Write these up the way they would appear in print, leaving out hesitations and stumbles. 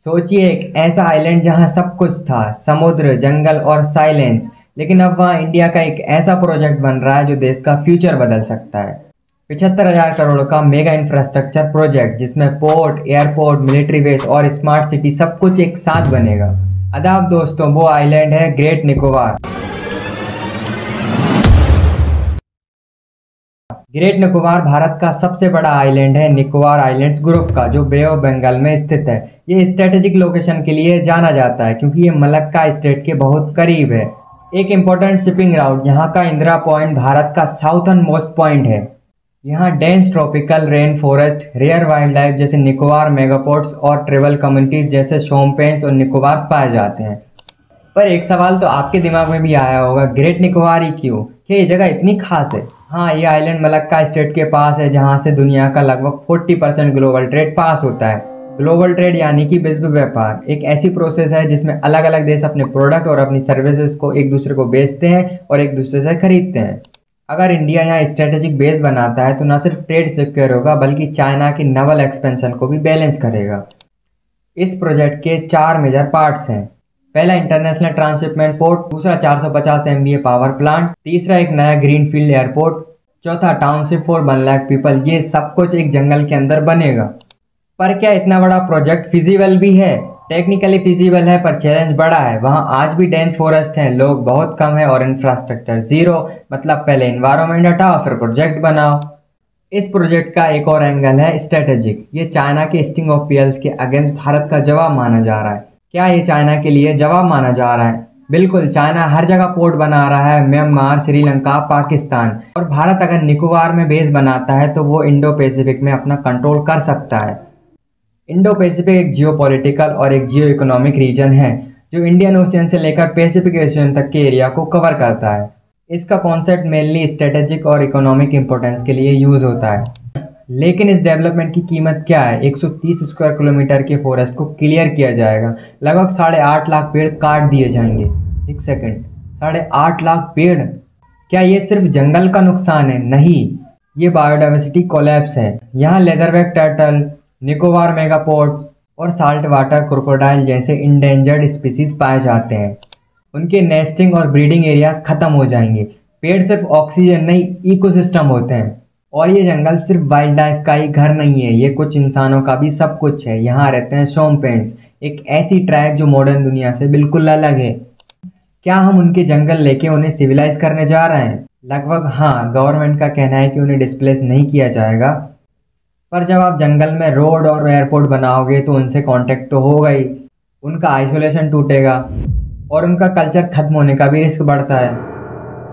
सोचिए एक ऐसा आइलैंड जहां सब कुछ था, समुद्र, जंगल और साइलेंस, लेकिन अब वहां इंडिया का एक ऐसा प्रोजेक्ट बन रहा है जो देश का फ्यूचर बदल सकता है। 75,000 करोड़ का मेगा इंफ्रास्ट्रक्चर प्रोजेक्ट जिसमें पोर्ट, एयरपोर्ट, मिलिट्री बेस और स्मार्ट सिटी सब कुछ एक साथ बनेगा। आदाब दोस्तों, वो आइलैंड है ग्रेट निकोबार। ग्रेट निकोबार भारत का सबसे बड़ा आइलैंड है निकोबार आइलैंड्स ग्रुप का, जो बे ऑफ बंगाल में स्थित है। ये स्ट्रेटेजिक लोकेशन के लिए जाना जाता है क्योंकि ये मलक्का स्टेट के बहुत करीब है। एक इम्पोर्टेंट शिपिंग राउट, यहाँ का इंदिरा पॉइंट भारत का साउथर्न मोस्ट पॉइंट है। यहाँ dense tropical rain forest, rare wild life जैसे निकोबार मेगापोर्ट्स और ट्रेवल कम्युनिटीज जैसे शोम्पेन्स और निकोबार पाए जाते हैं। पर एक सवाल तो आपके दिमाग में भी आया होगा, ग्रेट निकोबार ही क्यों? क्या ये जगह इतनी खास है? हाँ, ये आइलैंड मलक्का स्टेट के पास है जहाँ से दुनिया का लगभग 40% ग्लोबल ट्रेड पास होता है। ग्लोबल ट्रेड यानी कि विश्व व्यापार एक ऐसी प्रोसेस है जिसमें अलग अलग देश अपने प्रोडक्ट और अपनी सर्विसेज को एक दूसरे को बेचते हैं और एक दूसरे से खरीदते हैं। अगर इंडिया यहाँ स्ट्रेटेजिक बेस बनाता है तो न सिर्फ ट्रेड सिक्योर होगा बल्कि चाइना की नवल एक्सपेंशन को भी बैलेंस करेगा। इस प्रोजेक्ट के 4 मेजर पार्ट्स हैं। पहला इंटरनेशनल ट्रांसशिपमेंट पोर्ट, दूसरा 450 MVA पावर प्लांट, तीसरा एक नया ग्रीनफील्ड एयरपोर्ट, चौथा टाउनशिप फॉर 1 लाख पीपल। ये सब कुछ एक जंगल के अंदर बनेगा। पर क्या इतना बड़ा प्रोजेक्ट फिजिबल भी है? टेक्निकली फिजिबल है पर चैलेंज बड़ा है। वहाँ आज भी डेंस फॉरेस्ट हैं, लोग बहुत कम है और इंफ्रास्ट्रक्चर जीरो। मतलब पहले एनवायरनमेंट हटाओ फिर प्रोजेक्ट बनाओ। इस प्रोजेक्ट का एक और एंगल है स्ट्रेटेजिक। ये चाइना के स्टिंग ऑफ पीएल्स के अगेंस्ट भारत का जवाब माना जा रहा है। क्या ये चाइना के लिए जवाब माना जा रहा है? बिल्कुल, चाइना हर जगह पोर्ट बना रहा है, म्यांमार, श्रीलंका, पाकिस्तान। और भारत अगर निकोबार में बेस बनाता है तो वो इंडो पैसिफिक में अपना कंट्रोल कर सकता है। इंडो पैसिफिक एक जियोपॉलिटिकल और एक जियो इकोनॉमिक रीजन है जो इंडियन ओशियन से लेकर पैसिफिक ओशियन तक के एरिया को कवर करता है। इसका कॉन्सेप्ट मेनली स्ट्रेटेजिक और इकोनॉमिक इंपोर्टेंस के लिए यूज होता है। लेकिन इस डेवलपमेंट की कीमत क्या है? 130 स्क्वायर किलोमीटर के फॉरेस्ट को क्लियर किया जाएगा, लगभग 8.5 लाख पेड़ काट दिए जाएंगे। एक सेकंड, 8.5 लाख पेड़? क्या ये सिर्फ जंगल का नुकसान है? नहीं, ये बायोडाइवर्सिटी कोलैप्स है। यहाँ लेदरबैक टर्टल, निकोबार मेगापोर्ट्स और साल्ट वाटर क्रोकोडाइल जैसे इंडेंजर्ड स्पीसीज पाए जाते हैं। उनके नेस्टिंग और ब्रीडिंग एरियाज खत्म हो जाएंगे। पेड़ सिर्फ ऑक्सीजन नहीं, इकोसिस्टम होते हैं। और ये जंगल सिर्फ वाइल्ड लाइफ का ही घर नहीं है, ये कुछ इंसानों का भी सब कुछ है। यहाँ रहते हैं शोम्पेन्स, एक ऐसी ट्राइब जो मॉडर्न दुनिया से बिल्कुल अलग है। क्या हम उनके जंगल लेके उन्हें सिविलाइज करने जा रहे हैं? लगभग हाँ। गवर्नमेंट का कहना है कि उन्हें डिस्प्लेस नहीं किया जाएगा, पर जब आप जंगल में रोड और एयरपोर्ट बनाओगे तो उनसे कांटेक्ट तो होगा ही, उनका आइसोलेशन टूटेगा और उनका कल्चर खत्म होने का भी रिस्क बढ़ता है।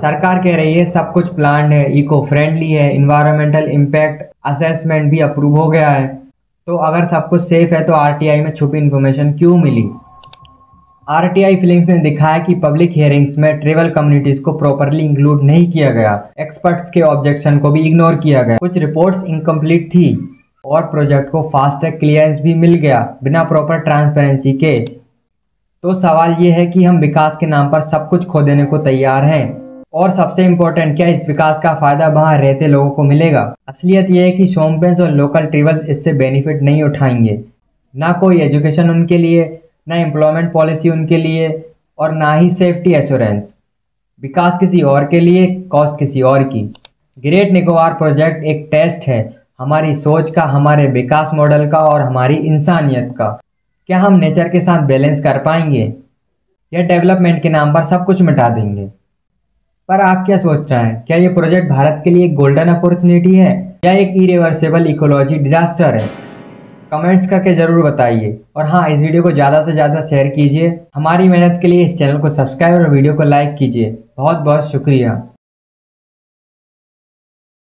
सरकार कह रही है सब कुछ प्लान्ड है, इको फ्रेंडली है, इन्वायरमेंटल इम्पैक्ट असेसमेंट भी अप्रूव हो गया है। तो अगर सब कुछ सेफ है तो आरटीआई में छुपी इन्फॉर्मेशन क्यों मिली? आरटीआई फिलिंग्स ने दिखाया कि पब्लिक हियरिंग्स में ट्राइबल कम्युनिटीज को प्रॉपरली इंक्लूड नहीं किया गया, एक्सपर्ट्स के ऑब्जेक्शन को भी इग्नोर किया गया, कुछ रिपोर्ट्स इनकम्प्लीट थी और प्रोजेक्ट को फास्ट ट्रैक क्लियरेंस भी मिल गया बिना प्रॉपर ट्रांसपेरेंसी के। तो सवाल ये है कि हम विकास के नाम पर सब कुछ खो देने को तैयार हैं? और सबसे इम्पोर्टेंट, क्या इस विकास का फायदा वहाँ रहते लोगों को मिलेगा? असलियत यह है कि शोम्पेन्स और लोकल ट्राइबल्स इससे बेनिफिट नहीं उठाएंगे। ना कोई एजुकेशन उनके लिए, ना एम्प्लॉयमेंट पॉलिसी उनके लिए और ना ही सेफ्टी एश्योरेंस। विकास किसी और के लिए, कॉस्ट किसी और की। ग्रेट निकोबार प्रोजेक्ट एक टेस्ट है हमारी सोच का, हमारे विकास मॉडल का और हमारी इंसानियत का। क्या हम नेचर के साथ बैलेंस कर पाएंगे या डेवलपमेंट के नाम पर सब कुछ मिटा देंगे? पर आप क्या सोच रहे हैं? क्या ये प्रोजेक्ट भारत के लिए एक गोल्डन अपॉर्चुनिटी है या एक इरिवर्सिबल इकोलॉजी डिजास्टर है? कमेंट्स करके ज़रूर बताइए। और हाँ, इस वीडियो को ज़्यादा से ज़्यादा शेयर कीजिए। हमारी मेहनत के लिए इस चैनल को सब्सक्राइब और वीडियो को लाइक कीजिए। बहुत बहुत शुक्रिया।